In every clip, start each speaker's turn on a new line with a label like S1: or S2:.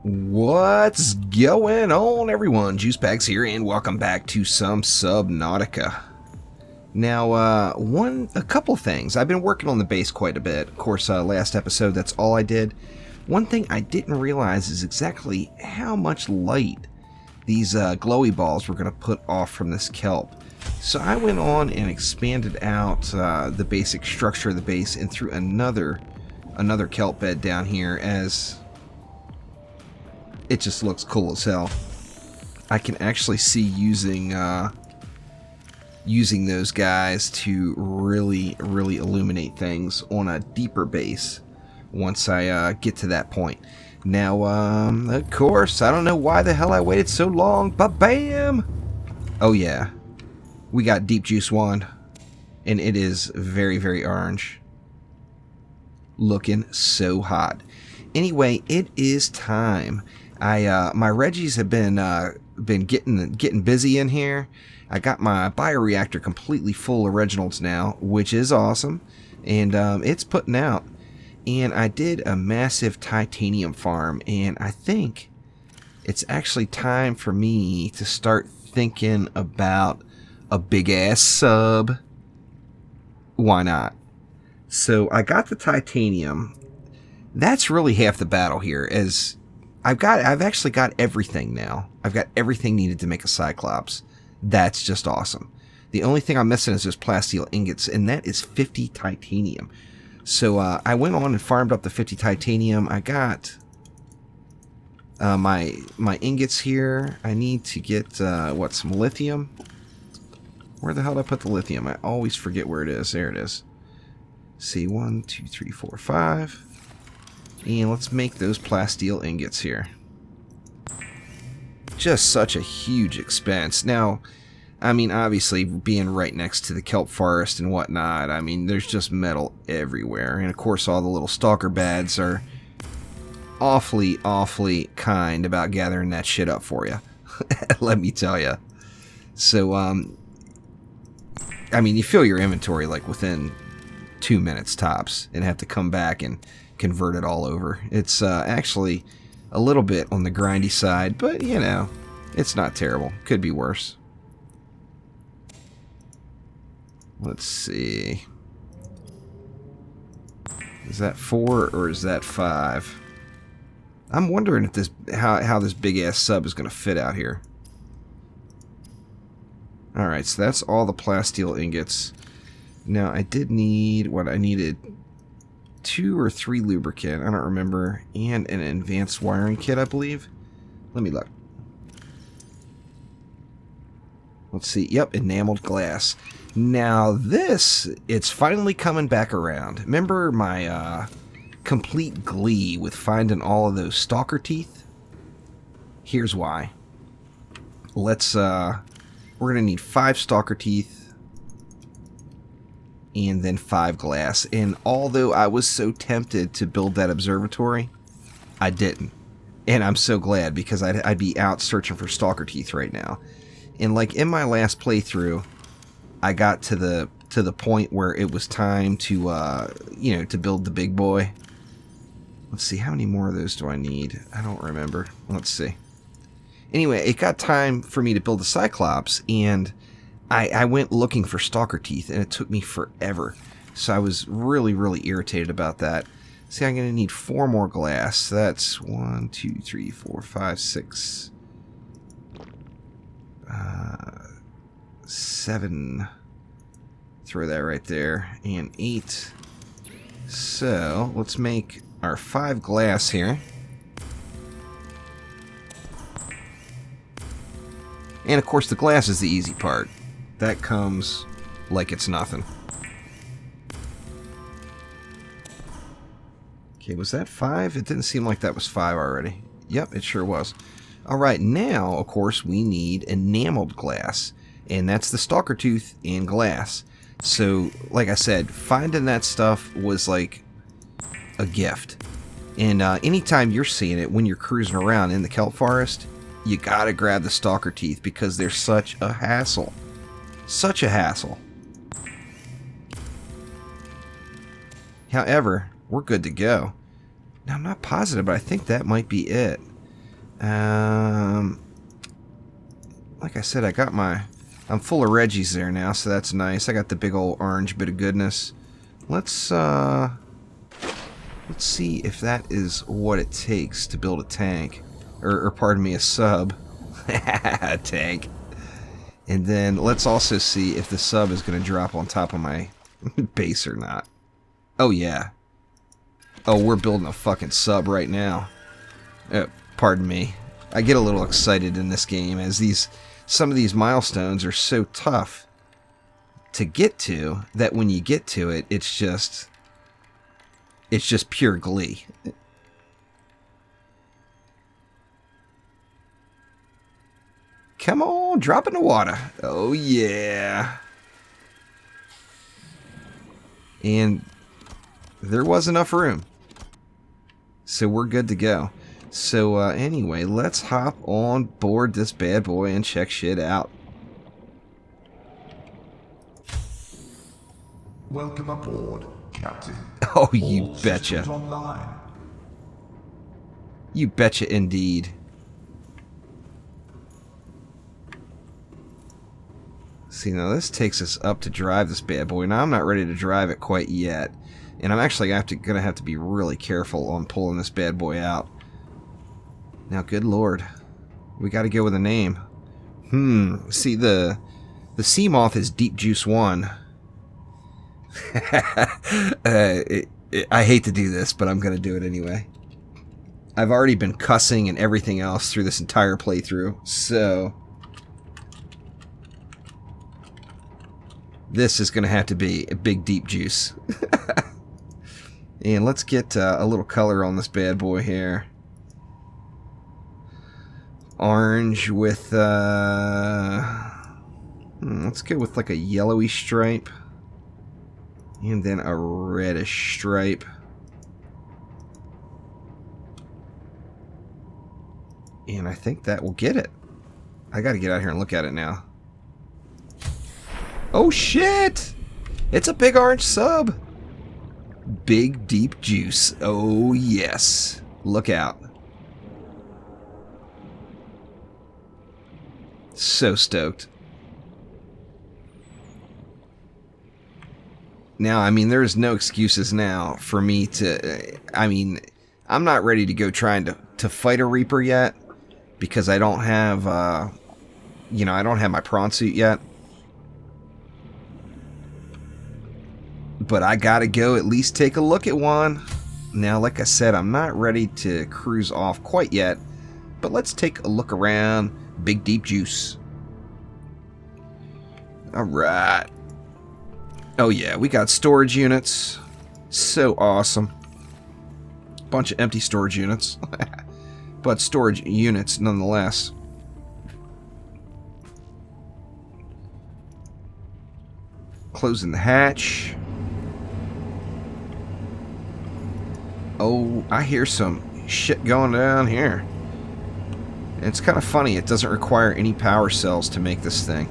S1: What's going on, everyone? Juicebags here, and welcome back to some Subnautica. Now, a couple of things. I've been working on the base quite a bit. Of course, last episode, that's all I did. One thing I didn't realize is exactly how much light these glowy balls were going to put off from this kelp. So I went on and expanded out the basic structure of the base and threw another kelp bed down here, as it just looks cool as hell. I can actually see using those guys to really illuminate things on a deeper base once I get to that point. Now, of course, I don't know why the hell I waited so long, but bam! Oh yeah, we got Deep Juice 1, and it is very orange. Looking so hot. Anyway, it is time. My Reggies have been getting busy in here. I got my bioreactor completely full of originals now, which is awesome, and it's putting out. And I did a massive titanium farm, and I think it's actually time for me to start thinking about a big ass sub. Why not? So I got the titanium. That's really half the battle here, as I've actually got everything now. I've got everything needed to make a Cyclops. That's just awesome. The only thing I'm missing is those plasteel ingots, and that is 50 titanium. So I went on and farmed up the 50 titanium. I got my ingots here. I need to get some lithium. Where the hell did I put the lithium? I always forget where it is. There it is. See, 1, 2, 3, 4, 5. And let's make those plasteel ingots here. Just such a huge expense. Now, I mean, obviously, being right next to the kelp forest and whatnot, I mean, there's just metal everywhere. And, of course, all the little stalker bads are awfully kind about gathering that shit up for you. Let me tell you. So, I mean, you fill your inventory, like, within 2 minutes tops, and have to come back and convert it all over. It's actually a little bit on the grindy side, but you know, it's not terrible. Could be worse. Let's see. Is that 4 or is that 5? I'm wondering if this how this big ass sub is going to fit out here. All right, so that's all the plasteel ingots. Now I did need what I needed. 2 or 3 lubricant, I don't remember, and an advanced wiring kit, I believe. Let me look. Let's see. Yep, enameled glass. Now this, it's finally coming back around. Remember my complete glee with finding all of those stalker teeth? Here's why. Let's we're gonna need 5 stalker teeth and then 5 glass. And although I was so tempted to build that observatory, I didn't. And I'm so glad, because I'd be out searching for stalker teeth right now. And like in my last playthrough, I got to the point where it was time to you know, to build the big boy. Let's see, how many more of those do I need? I don't remember. Let's see. Anyway, it got time for me to build a Cyclops, and I went looking for stalker teeth, and it took me forever. So I was really irritated about that. See, I'm going to need 4 more glass. That's 1, 2, 3, 4, 5, 6, 7. Throw that right there. And 8. So let's make our 5 glass here. And of course the glass is the easy part. That comes like it's nothing. Okay, was that 5? It didn't seem like that was 5 already. Yep, it sure was. Alright, now, of course, we need enameled glass. And that's the stalker tooth and glass. So, like I said, finding that stuff was like a gift. And anytime you're seeing it when you're cruising around in the kelp forest, you gotta grab the stalker teeth because they're such a hassle. Such a hassle. However, we're good to go. Now, I'm not positive, but I think that might be it. Like I said, I'm full of Reggies there now, so that's nice. I got the big old orange bit of goodness. Let's see if that is what it takes to build a tank. Or pardon me, a sub. A tank. And then let's also see if the sub is going to drop on top of my base or not. Oh, yeah. Oh, we're building a fucking sub right now. Pardon me. I get a little excited in this game as some of these milestones are so tough to get to that when you get to it, it's just pure glee. Come on, drop in the water. Oh, yeah. And there was enough room. So we're good to go. So anyway, let's hop on board this bad boy and check shit out.
S2: Welcome aboard, Captain.
S1: Oh, you betcha.
S2: Online.
S1: You betcha indeed. See, now this takes us up to drive this bad boy. Now, I'm not ready to drive it quite yet. And I'm actually going to have to be really careful on pulling this bad boy out. Now, good lord. We got to go with a name. See, the sea moth is Deep Juice 1. I hate to do this, but I'm going to do it anyway. I've already been cussing and everything else through this entire playthrough, so this is going to have to be a big Deep Juice. And let's get a little color on this bad boy here. Orange with, let's go with like a yellowy stripe. And then a reddish stripe. And I think that will get it. I gotta get out here and look at it now. Oh shit! It's a big orange sub! Big Deep Juice. Oh yes. Look out. So stoked. Now, I mean, there's no excuses now for me to... I mean, I'm not ready to go trying to fight a Reaper yet. Because I don't have, I don't have my prawn suit yet. But I gotta go at least take a look at one. Now, like I said, I'm not ready to cruise off quite yet. But let's take a look around Big Deep Juice. Alright. Oh yeah, we got storage units. So awesome. Bunch of empty storage units. But storage units nonetheless. Closing the hatch. Oh, I hear some shit going down here. And it's kind of funny, it doesn't require any power cells to make this thing.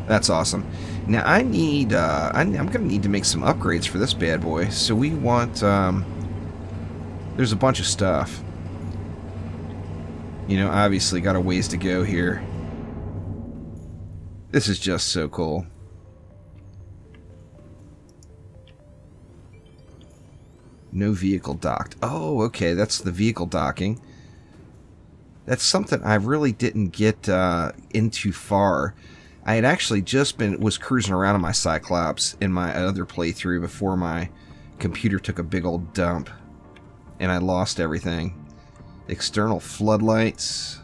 S1: That's awesome. Now I need, I'm gonna need to make some upgrades for this bad boy. So we want, there's a bunch of stuff. You know, obviously got a ways to go here. This is just so cool. No vehicle docked. Oh, okay, that's the vehicle docking. That's something I really didn't get into far. I had actually just was cruising around on my Cyclops in my other playthrough before my computer took a big old dump. And I lost everything. External floodlights.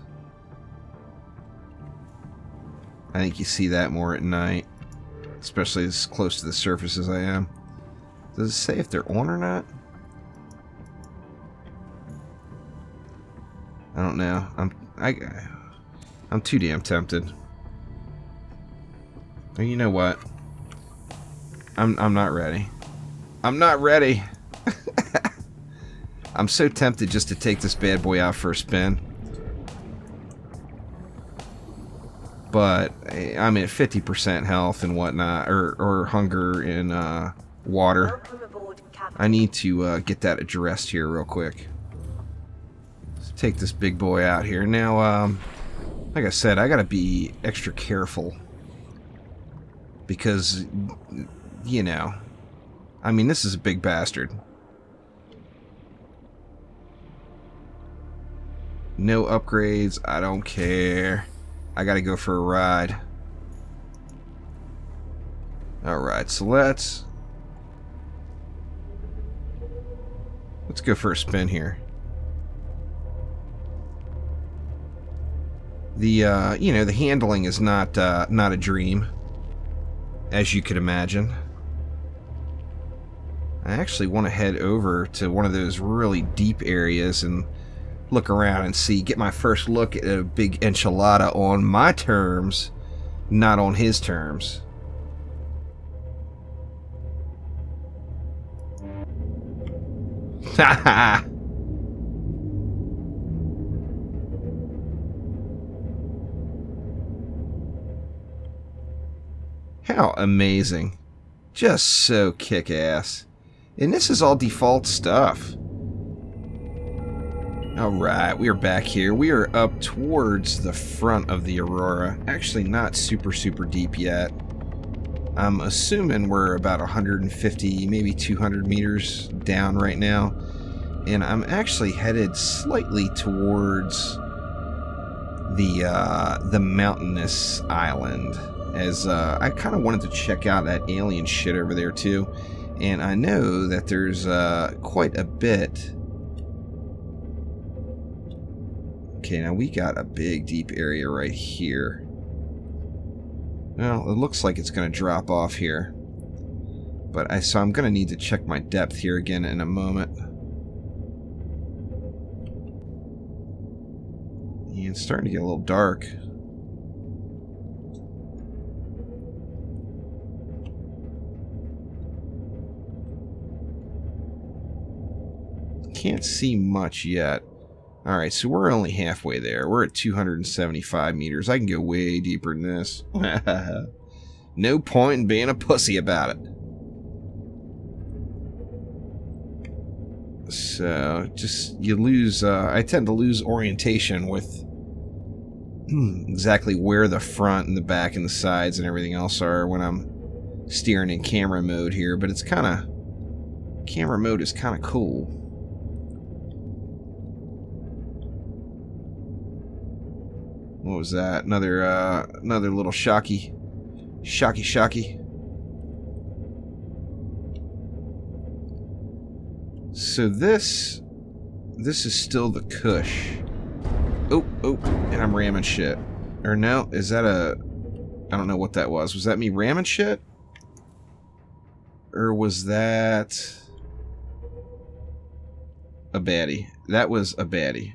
S1: I think you see that more at night. Especially as close to the surface as I am. Does it say if they're on or not? I don't know. I'm too damn tempted. Well, you know what? I'm not ready. I'm not ready. I'm so tempted just to take this bad boy out for a spin. but I'm at 50% health and whatnot, or hunger and water. I need to get that addressed here real quick. Let's take this big boy out here. Now, like I said, I gotta be extra careful. Because, you know, I mean, this is a big bastard. No upgrades, I don't care. I gotta go for a ride. Alright, so let's go for a spin here. The you know, the handling is not a dream, as you could imagine. I actually want to head over to one of those really deep areas and look around and see, get my first look at a big enchilada on my terms, not on his terms. Haha. How amazing. Just so kick-ass. And this is all default stuff. Alright, we are back here. We are up towards the front of the Aurora. Actually, not super deep yet. I'm assuming we're about 150, maybe 200 meters down right now. And I'm actually headed slightly towards the mountainous island. As I kind of wanted to check out that alien shit over there too. And I know that there's quite a bit. Okay, now we got a big deep area right here. Well, it looks like it's going to drop off here. But so I'm going to need to check my depth here again in a moment. Yeah, it's starting to get a little dark. Can't see much yet. Alright, so we're only halfway there. We're at 275 meters. I can go way deeper than this. No point in being a pussy about it. So, just, you lose, I tend to lose orientation with exactly where the front and the back and the sides and everything else are when I'm steering in camera mode here, but it's kind of, camera mode is kind of cool. What was that? Another little shocky. So this is still the Kush. Oh, and I'm ramming shit. Or no, is that I don't know what that was. Was that me ramming shit? Or was that a baddie? That was a baddie.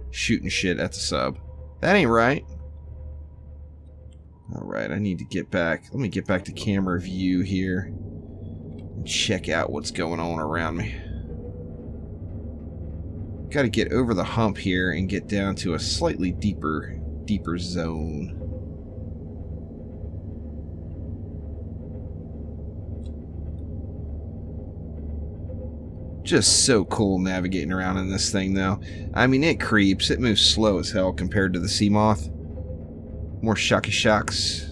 S1: Shooting shit at the sub. That ain't right. Alright, I need to get back. Let me get back to camera view here. And check out what's going on around me. Got to get over the hump here and get down to a slightly deeper zone. Just so cool navigating around in this thing, though. I mean, it creeps. It moves slow as hell compared to the Seamoth. More shocky shocks.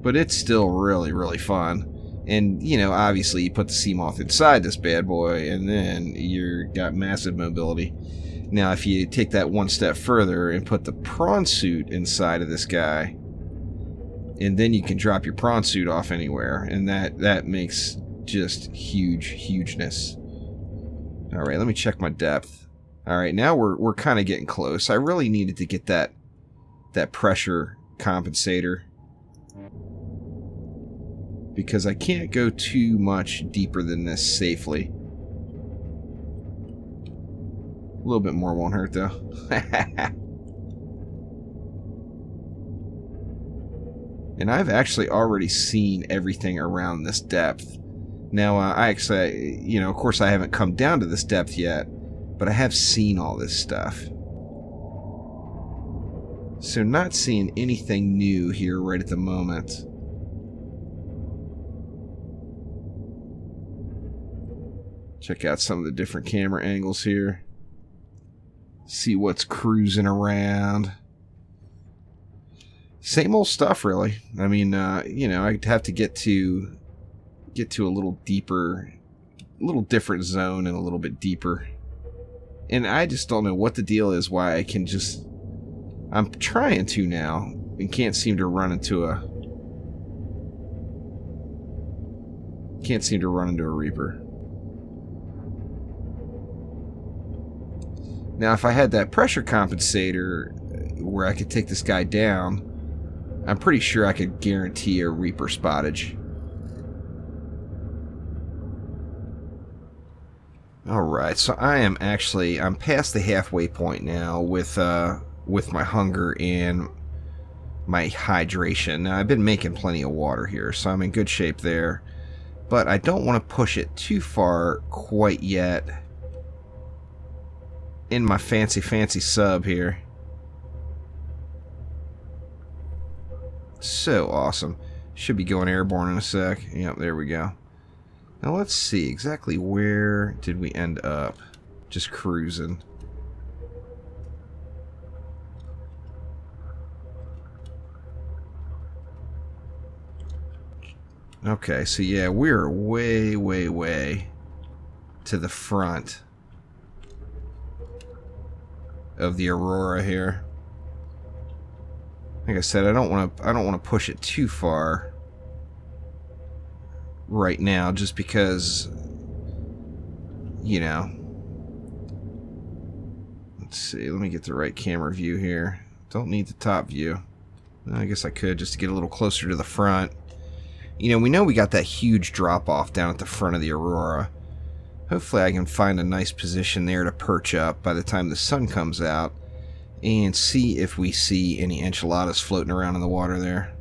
S1: But it's still really fun. And, you know, obviously you put the Seamoth inside this bad boy, and then you've got massive mobility. Now, if you take that one step further and put the prawn suit inside of this guy, and then you can drop your prawn suit off anywhere, and that makes just hugeness. Alright, let me check my depth. Alright, now we're kind of getting close. I really needed to get that pressure compensator, because I can't go too much deeper than this safely. A little bit more won't hurt, though. And I've actually already seen everything around this depth. Now, I actually, you know, of course I haven't come down to this depth yet, but I have seen all this stuff. So not seeing anything new here right at the moment. Check out some of the different camera angles here. See what's cruising around. Same old stuff, really. I mean, you know, I'd have to get to a little deeper, a little different zone and a little bit deeper. And I just don't know what the deal is, why I can just... I'm trying to now and can't seem to run into a... Can't seem to run into a Reaper. Now, if I had that pressure compensator where I could take this guy down, I'm pretty sure I could guarantee a Reaper spottage. Alright, so I'm past the halfway point now with my hunger and my hydration. Now, I've been making plenty of water here, so I'm in good shape there. But I don't want to push it too far quite yet in my fancy sub here. So awesome. Should be going airborne in a sec. Yep, there we go. Now let's see, exactly where did we end up? Just cruising. Okay, so yeah, we're way to the front of the Aurora here. Like I said, I don't want to push it too far right now, just because, you know. Let's see, let me get the right camera view here. Don't need the top view. I guess I could, just to get a little closer to the front. You know we got that huge drop off down at the front of the Aurora. Hopefully I can find a nice position there to perch up by the time the sun comes out and see if we see any enchiladas floating around in the water there.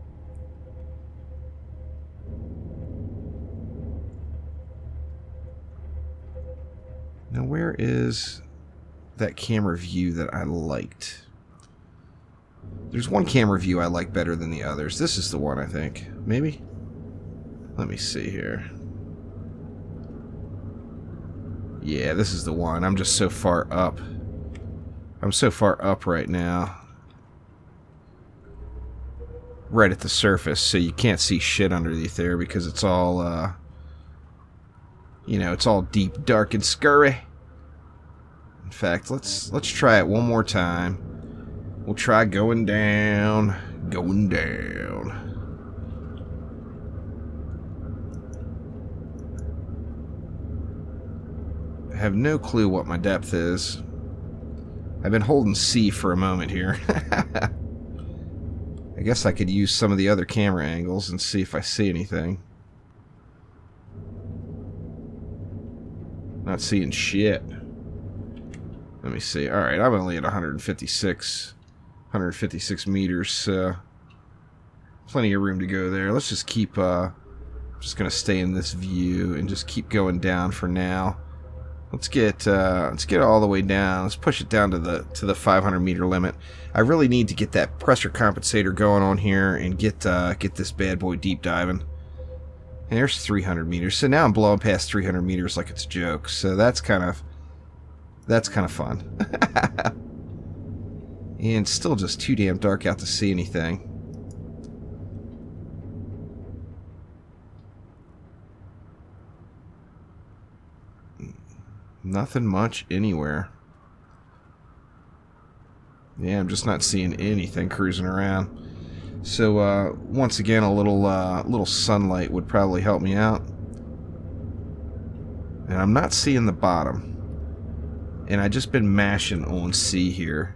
S1: Now, where is that camera view that I liked? There's one camera view I like better than the others. This is the one, I think. Maybe? Let me see here. Yeah, this is the one. I'm just so far up. I'm so far up right now. Right at the surface, so you can't see shit underneath there because it's all, you know, it's all deep, dark, and scurry. In fact, let's try it one more time. We'll try going down. Going down. I have no clue what my depth is. I've been holding C for a moment here. I guess I could use some of the other camera angles and see if I see anything. Not seeing shit. Let me see. Alright, I'm only at 156 meters, so plenty of room to go there. Let's just keep, just gonna stay in this view and just keep going down for now. Let's get all the way down. Let's push it down to the 500 meter limit. I really need to get that pressure compensator going on here and get this bad boy deep diving. And there's 300 meters. So now I'm blowing past 300 meters like it's a joke. So that's kind of fun. And still just too damn dark out to see anything. Nothing much anywhere. Yeah, I'm just not seeing anything cruising around. So once again, a little sunlight would probably help me out. And I'm not seeing the bottom. And I just been mashing on C here.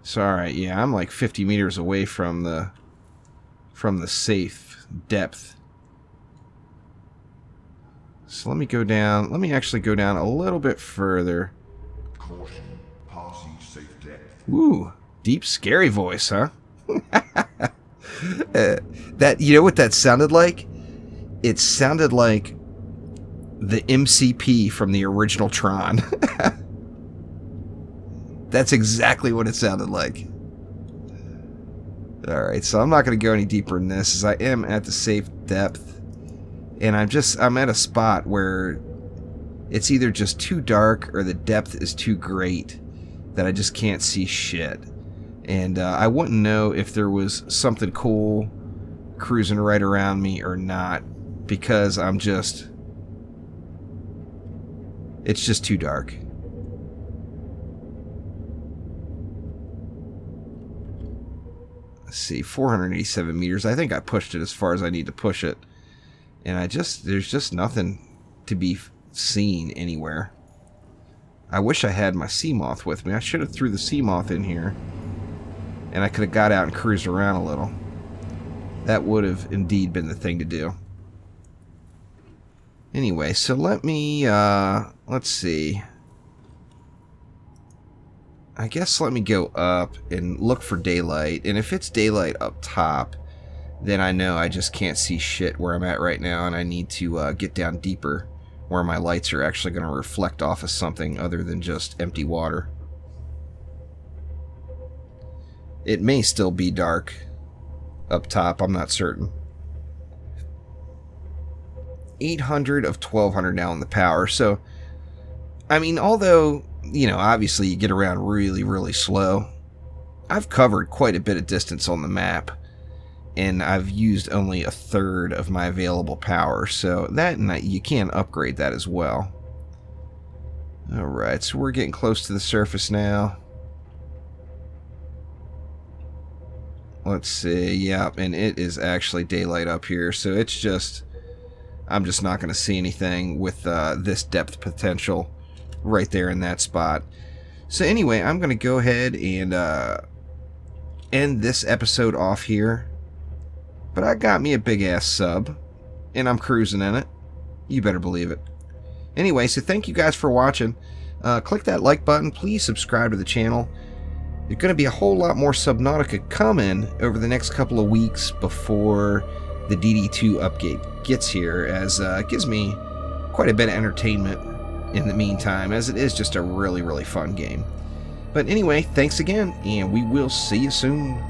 S1: So alright, yeah, I'm like 50 meters away from the safe depth. So let me go down. Let me actually go down a little bit further.
S2: Caution, passing safe depth.
S1: Ooh, deep, scary voice, huh? That, you know what that sounded like? It sounded like the MCP from the original Tron. That's exactly what it sounded like. Alright, so I'm not going to go any deeper in this, as I am at the safe depth. And I'm at a spot where it's either just too dark or the depth is too great that I just can't see shit. And I wouldn't know if there was something cool cruising right around me or not, because it's just too dark. Let's see, 487 meters. I think I pushed it as far as I need to push it. And there's just nothing to be seen anywhere. I wish I had my sea moth with me. I should have threw the sea moth in here, and I could have got out and cruised around a little. That would have indeed been the thing to do. Anyway, so let me, let's see. I guess let me go up and look for daylight. And if it's daylight up top, then I know I just can't see shit where I'm at right now, and I need to get down deeper where my lights are actually going to reflect off of something other than just empty water. It may still be dark up top, I'm not certain. 800 of 1200 now in the power, so I mean, although, you know, obviously you get around really, really slow, I've covered quite a bit of distance on the map, and I've used only a third of my available power, so that, and you can upgrade that as well. Alright, so we're getting close to the surface now. Let's see, yeah, and it is actually daylight up here, so it's just, I'm just not going to see anything with this depth potential right there in that spot. So anyway, I'm going to go ahead and end this episode off here. But I got me a big-ass sub, and I'm cruising in it. You better believe it. Anyway, so thank you guys for watching. Click that like button. Please subscribe to the channel. There's going to be a whole lot more Subnautica coming over the next couple of weeks before the DD2 update gets here, as it gives me quite a bit of entertainment in the meantime, as it is just a really, really fun game. But anyway, thanks again, and we will see you soon.